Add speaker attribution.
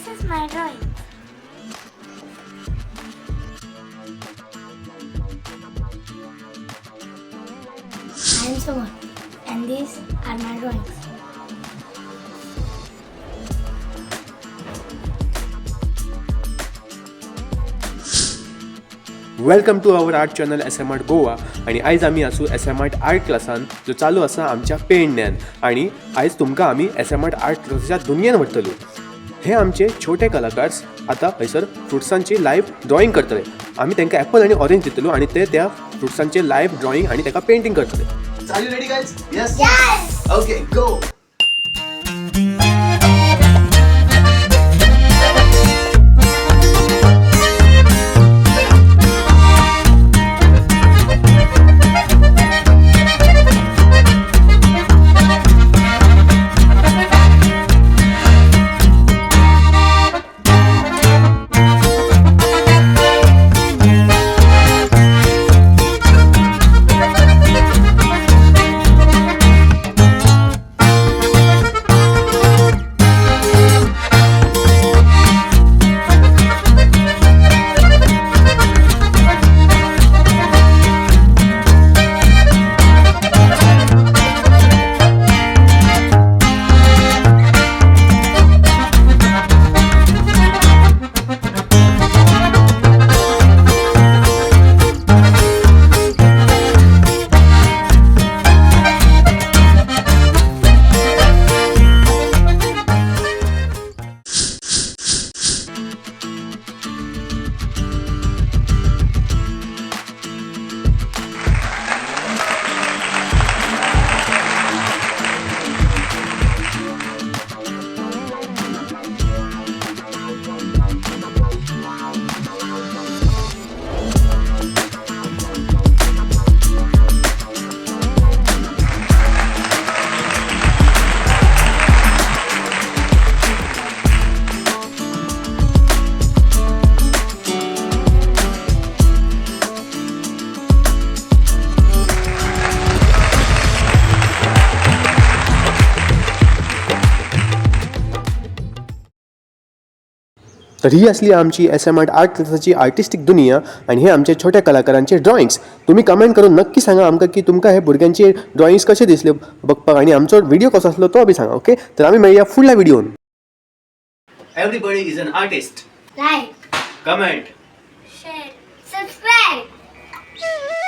Speaker 1: this is my drawing. I am Suman, and these are my drawings.
Speaker 2: Welcome to our art channel SM Art Goa. आणि आयज आमी आसूं SM Art art क्लासान जो चालू आसा आमच्या पेडण्यान. आणि आयज तुमकां आमी SM Art आर्ट क्लासाच्या दुनियेन व्हरतलो. हे आमचे छोटे कलाकार्स आतां हयसर फ्रुट्सांची लायव्ह ड्रॉइंग करतले. आमी तांकां एप्पल आनी ऑरेंज दितलो आणि ते त्या फ्रुट्सांचे लायव्ह ड्रॉइंग आणि ताका पेंटिंग करतले.
Speaker 3: Are you ready, guys? Yes?
Speaker 1: Yes!
Speaker 3: Okay, go!
Speaker 2: तर ही असली आमची SM Art आर्ट क्लासाची आर्टिस्टीक दुनिया आणि हे आमचे छोट्या कलाकारांचे ड्रॉइंग्स. तुम्ही कमेंट करून नक्की सांगा आमकां की तुमकां हे भुरग्यांचे ड्रॉइंग्स कशे दिसले बघपाक आणि आमचो व्हिडिओ कसो आसलो तो बी सांगा. ओके, तर आमी मेळया फुडल्या व्हिडिओन.
Speaker 3: Everybody is an artist.
Speaker 1: Like,
Speaker 3: Comment.
Speaker 1: share, subscribe.